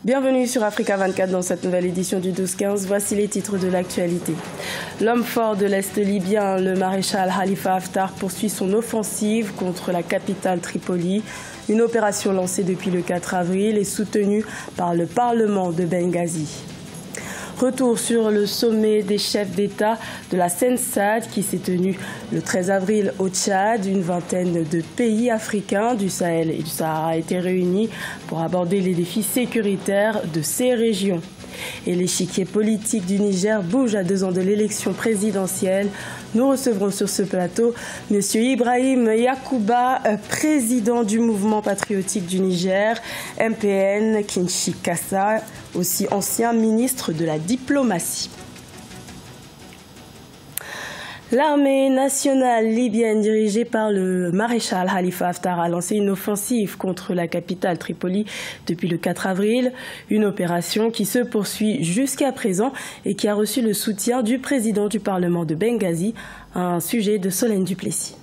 Bienvenue sur Africa 24 dans cette nouvelle édition du 12-15. Voici les titres de l'actualité. L'homme fort de l'Est libyen, le maréchal Khalifa Haftar, poursuit son offensive contre la capitale Tripoli. Une opération lancée depuis le 4 avril et soutenue par le Parlement de Benghazi. Retour sur le sommet des chefs d'État de la CENSAD qui s'est tenu le 13 avril au Tchad. Une vingtaine de pays africains du Sahel et du Sahara étaient réunis pour aborder les défis sécuritaires de ces régions. Et l'échiquier politique du Niger bouge à 2 ans de l'élection présidentielle. Nous recevrons sur ce plateau M. Ibrahim Yakuba, président du mouvement patriotique du Niger, MPN Kinshasa, aussi ancien ministre de la diplomatie. L'armée nationale libyenne dirigée par le maréchal Khalifa Haftar a lancé une offensive contre la capitale Tripoli depuis le 4 avril. Une opération qui se poursuit jusqu'à présent et qui a reçu le soutien du président du Parlement de Benghazi, un sujet de Solène Duplessis.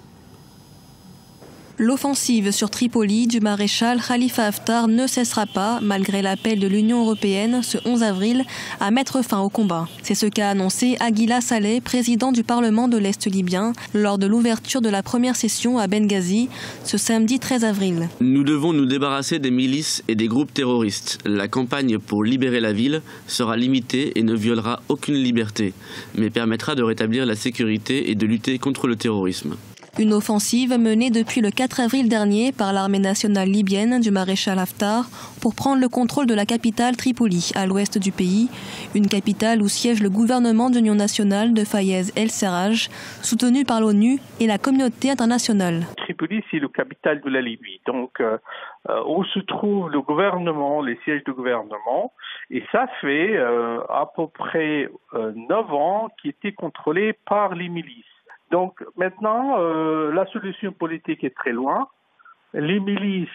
L'offensive sur Tripoli du maréchal Khalifa Haftar ne cessera pas, malgré l'appel de l'Union européenne ce 11 avril, à mettre fin au combat. C'est ce qu'a annoncé Aguila Saleh, président du Parlement de l'Est libyen, lors de l'ouverture de la première session à Benghazi, ce samedi 13 avril. Nous devons nous débarrasser des milices et des groupes terroristes. La campagne pour libérer la ville sera limitée et ne violera aucune liberté, mais permettra de rétablir la sécurité et de lutter contre le terrorisme. Une offensive menée depuis le 4 avril dernier par l'armée nationale libyenne du maréchal Haftar pour prendre le contrôle de la capitale Tripoli, à l'ouest du pays, une capitale où siège le gouvernement d'union nationale de Fayez El-Serraj, soutenu par l'ONU et la communauté internationale. Tripoli, c'est la capitale de la Libye, donc où se trouve le gouvernement, les sièges de gouvernement, et ça fait à peu près 9 ans qui était contrôlé par les milices. Donc maintenant, la solution politique est très loin. Les milices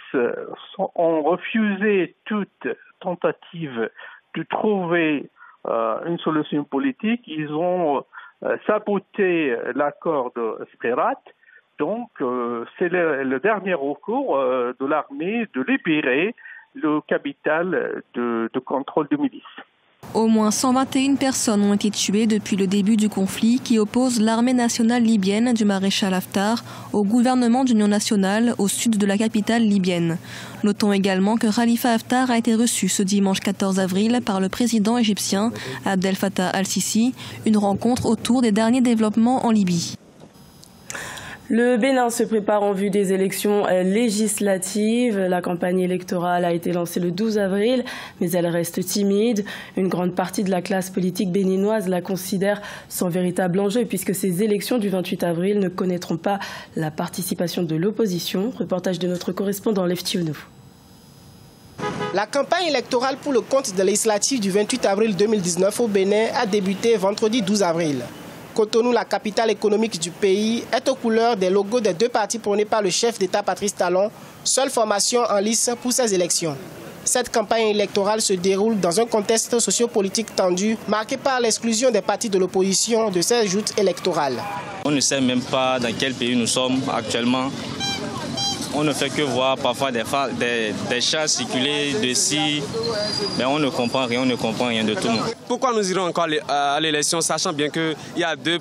ont refusé toute tentative de trouver une solution politique. Ils ont saboté l'accord de Skhirat. Donc c'est le dernier recours de l'armée de libérer le capital de contrôle de milices. Au moins 121 personnes ont été tuées depuis le début du conflit qui oppose l'armée nationale libyenne du maréchal Haftar au gouvernement d'union nationale au sud de la capitale libyenne. Notons également que Khalifa Haftar a été reçu ce dimanche 14 avril par le président égyptien Abdel Fattah al-Sisi, une rencontre autour des derniers développements en Libye. Le Bénin se prépare en vue des élections législatives. La campagne électorale a été lancée le 12 avril, mais elle reste timide. Une grande partie de la classe politique béninoise la considère sans véritable enjeu puisque ces élections du 28 avril ne connaîtront pas la participation de l'opposition. Reportage de notre correspondant Leftionou. La campagne électorale pour le compte de législative du 28 avril 2019 au Bénin a débuté vendredi 12 avril. Cotonou, la capitale économique du pays, est aux couleurs des logos des 2 partis prônés par le chef d'État Patrice Talon, seule formation en lice pour ces élections. Cette campagne électorale se déroule dans un contexte sociopolitique tendu, marqué par l'exclusion des partis de l'opposition de ces joutes électorales. On ne sait même pas dans quel pays nous sommes actuellement. On ne fait que voir parfois des chars circuler dessus, mais on ne comprend rien de tout. Pourquoi nous irons encore à l'élection, sachant bien qu'il y a deux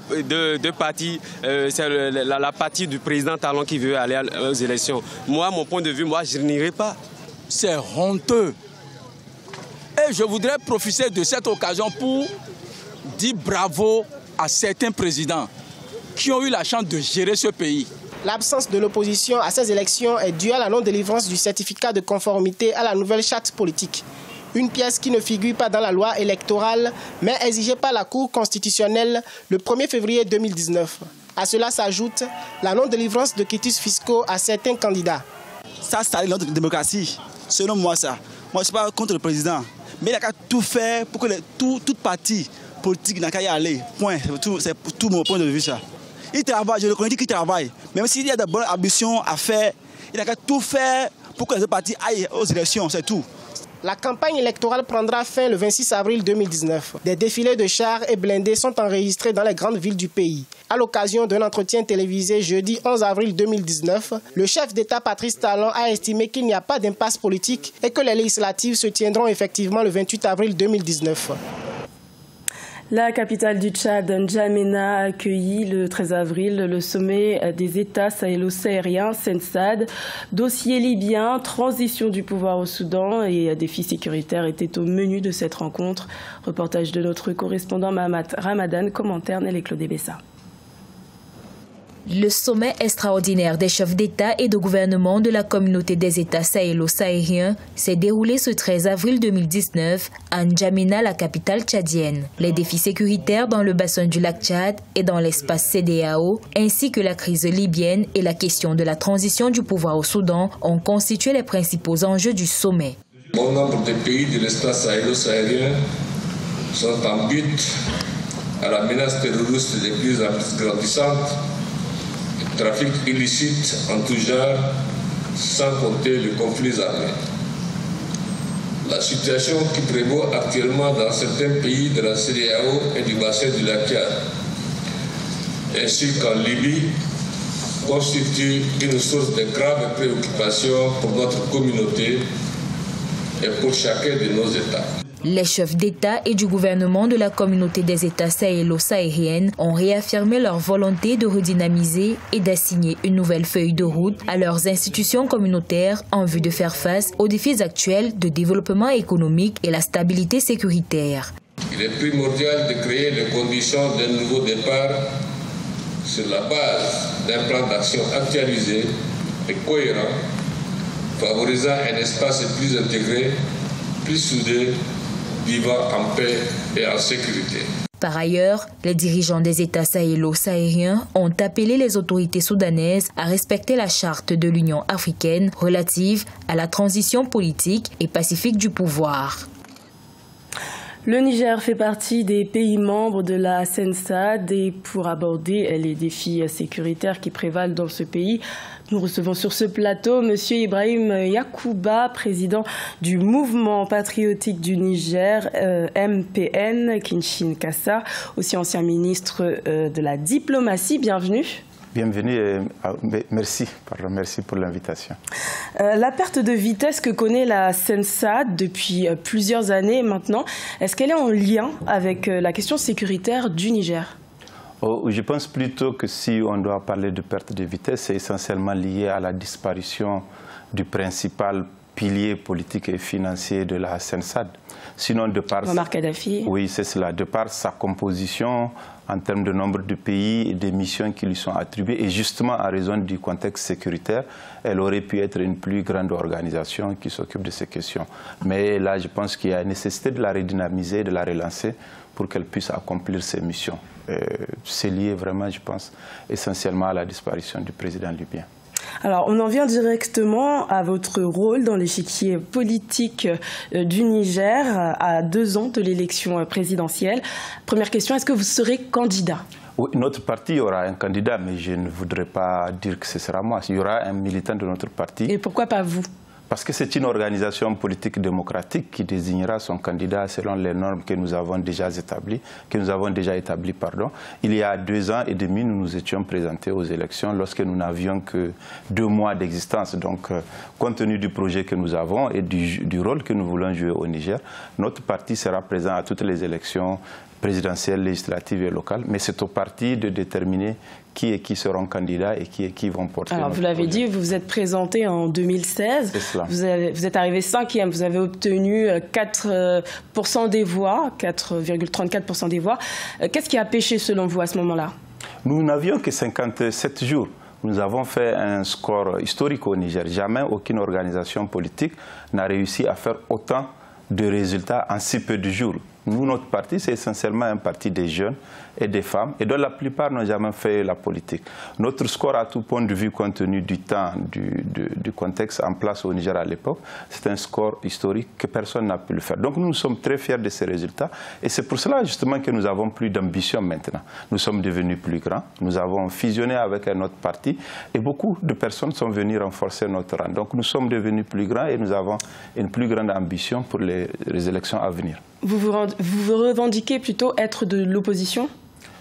partis, c'est la partie du président Talon qui veut aller aux élections. Moi, mon point de vue, je n'irai pas. C'est honteux. Et je voudrais profiter de cette occasion pour dire bravo à certains présidents qui ont eu la chance de gérer ce pays. L'absence de l'opposition à ces élections est due à la non-délivrance du certificat de conformité à la nouvelle charte politique. Une pièce qui ne figure pas dans la loi électorale, mais exigée par la Cour constitutionnelle le 1er février 2019. À cela s'ajoute la non-délivrance de quitus fiscaux à certains candidats. Ça, c'est notre démocratie. Selon moi, ça. Moi, je ne suis pas contre le président. Mais il a qu'à tout faire pour que toute partie politique n'a qu'à y aller. Point. C'est tout mon point de vue, ça. Il travaille, je le connais qu'il travaille. Même s'il y a de bonnes ambitions à faire, il n'a qu'à tout faire pour que les autres partis aillent aux élections, c'est tout. La campagne électorale prendra fin le 26 avril 2019. Des défilés de chars et blindés sont enregistrés dans les grandes villes du pays. À l'occasion d'un entretien télévisé jeudi 11 avril 2019, le chef d'État Patrice Talon a estimé qu'il n'y a pas d'impasse politique et que les législatives se tiendront effectivement le 28 avril 2019. La capitale du Tchad, N'Djamena, a accueilli le 13 avril le sommet des États sahélo-sahariens, SENSAD. Dossier libyen, transition du pouvoir au Soudan et défis sécuritaires étaient au menu de cette rencontre. Reportage de notre correspondant Mahamat Ramadan, commentaire Nelly Claude Bessa. Le sommet extraordinaire des chefs d'État et de gouvernement de la communauté des États sahélo-sahariens s'est déroulé ce 13 avril 2019 à N'Djamena, la capitale tchadienne. Les défis sécuritaires dans le bassin du lac Tchad et dans l'espace CEDEAO, ainsi que la crise libyenne et la question de la transition du pouvoir au Soudan ont constitué les principaux enjeux du sommet. Bon nombre de pays de l'espace sahélo-sahérien sont en butte à la menace terroriste de plus en plus grandissante, trafic illicite en tout genre, sans compter les conflits armés. La situation qui prévaut actuellement dans certains pays de la CEDEAO et du bassin du lac Tchad, ainsi qu'en Libye, constitue une source de graves préoccupations pour notre communauté et pour chacun de nos États. Les chefs d'État et du gouvernement de la communauté des États sahélo-sahariennes ont réaffirmé leur volonté de redynamiser et d'assigner une nouvelle feuille de route à leurs institutions communautaires en vue de faire face aux défis actuels de développement économique et la stabilité sécuritaire. Il est primordial de créer les conditions d'un nouveau départ sur la base d'un plan d'action actualisé et cohérent, favorisant un espace plus intégré, plus soudé, vivant en paix et en sécurité. Par ailleurs, les dirigeants des États sahélo-sahariens ont appelé les autorités soudanaises à respecter la charte de l'Union africaine relative à la transition politique et pacifique du pouvoir. Le Niger fait partie des pays membres de la SENSAD et pour aborder les défis sécuritaires qui prévalent dans ce pays, nous recevons sur ce plateau M. Ibrahim Yakouba, président du mouvement patriotique du Niger, MPN, Kinshin Kassa, aussi ancien ministre de la diplomatie. Bienvenue. Bienvenue et merci pour l'invitation. La perte de vitesse que connaît la SENSAD depuis plusieurs années maintenant, est-ce qu'elle est en lien avec la question sécuritaire du Niger ? Je pense plutôt que si on doit parler de perte de vitesse, c'est essentiellement lié à la disparition du principal pilier politique et financier de la SENSAD. Sinon, de par oui, c'est cela. De par sa composition, en termes de nombre de pays et des missions qui lui sont attribuées, et justement à raison du contexte sécuritaire, elle aurait pu être une plus grande organisation qui s'occupe de ces questions. Mais là, je pense qu'il y a nécessité de la redynamiser, de la relancer pour qu'elle puisse accomplir ses missions. C'est lié vraiment, je pense, essentiellement à la disparition du président libyen. Alors, on en vient directement à votre rôle dans l'échiquier politique du Niger à 2 ans de l'élection présidentielle. Première question, est-ce que vous serez candidat ? Oui, notre parti aura un candidat, mais je ne voudrais pas dire que ce sera moi. Il y aura un militant de notre parti. Et pourquoi pas vous ? Parce que c'est une organisation politique démocratique qui désignera son candidat selon les normes que nous avons déjà établies. Il y a 2 ans et demi, nous nous étions présentés aux élections lorsque nous n'avions que 2 mois d'existence. Donc, compte tenu du projet que nous avons et du rôle que nous voulons jouer au Niger, notre parti sera présent à toutes les élections présidentielles, législatives et locales. Mais c'est au parti de déterminer qui seront candidats et qui vont porter. Alors, vous l'avez dit, vous vous êtes présenté en 2016. C'est cela. Vous êtes arrivé 5e. Vous avez obtenu 4% des voix, 4,34% des voix. Qu'est-ce qui a pêché selon vous à ce moment-là? Nous n'avions que 57 jours. Nous avons fait un score historique au Niger. Jamais aucune organisation politique n'a réussi à faire autant de résultats en si peu de jours. Nous, notre parti, c'est essentiellement un parti des jeunes et des femmes, et dont la plupart n'ont jamais fait la politique. Notre score, à tout point de vue, compte tenu du temps, du contexte en place au Niger à l'époque, c'est un score historique que personne n'a pu le faire. Donc nous sommes très fiers de ces résultats, et c'est pour cela justement que nous avons plus d'ambition maintenant. Nous sommes devenus plus grands, nous avons fusionné avec un autre parti, et beaucoup de personnes sont venues renforcer notre rang. Donc nous sommes devenus plus grands et nous avons une plus grande ambition pour les élections à venir. Vous revendiquez plutôt être de l'opposition ?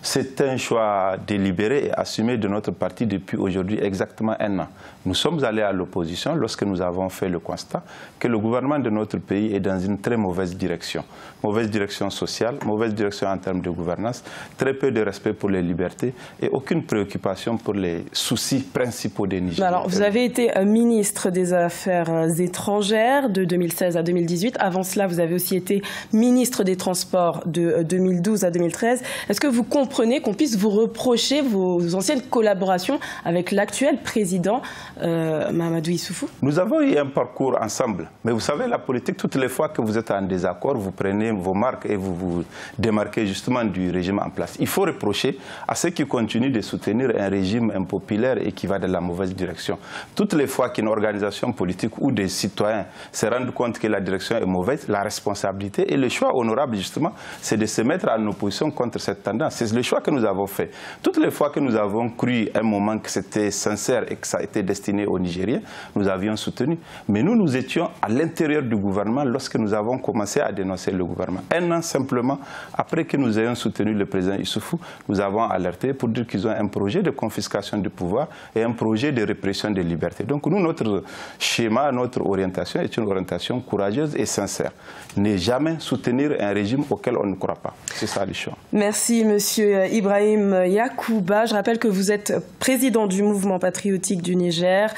C'est un choix délibéré et assumé de notre parti depuis aujourd'hui exactement 1 an. Nous sommes allés à l'opposition lorsque nous avons fait le constat que le gouvernement de notre pays est dans une très mauvaise direction. Mauvaise direction sociale, mauvaise direction en termes de gouvernance, très peu de respect pour les libertés et aucune préoccupation pour les soucis principaux des Nigériens. Alors, vous avez été ministre des Affaires étrangères de 2016 à 2018. Avant cela, vous avez aussi été ministre des Transports de 2012 à 2013. Est-ce que vous comprenez qu'on puisse vous reprocher vos anciennes collaborations avec l'actuel président Mahamadou Issoufou? Nous avons eu un parcours ensemble. Mais vous savez, la politique, toutes les fois que vous êtes en désaccord, vous prenez vos marques et vous vous démarquez justement du régime en place. Il faut reprocher à ceux qui continuent de soutenir un régime impopulaire et qui va dans la mauvaise direction. Toutes les fois qu'une organisation politique ou des citoyens se rendent compte que la direction est mauvaise, la responsabilité et le choix honorable justement, c'est de se mettre en opposition contre cette tendance. C'est le choix que nous avons fait. Toutes les fois que nous avons cru un moment que c'était sincère et que ça a été destiné aux Nigériens, nous avions soutenu. Mais nous étions à l'intérieur du gouvernement lorsque nous avons commencé à dénoncer le gouvernement. 1 an simplement après que nous ayons soutenu le président Issoufou, nous avons alerté pour dire qu'ils ont un projet de confiscation du pouvoir et un projet de répression des libertés. Donc nous, notre schéma, notre orientation est une orientation courageuse et sincère. Ne jamais soutenir un régime auquel on ne croit pas. C'est ça le choix. Merci, Monsieur Ibrahim Yakouba. Je rappelle que vous êtes président du mouvement patriotique du Niger,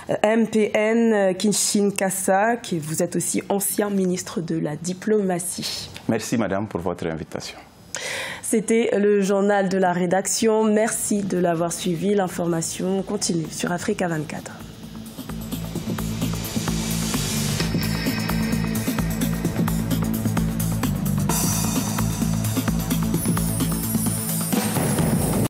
MPN Kinshasa, que vous êtes aussi ancien ministre de la diplomatie. Merci, madame, pour votre invitation. C'était le journal de la rédaction. Merci de l'avoir suivi. L'information continue sur Africa 24.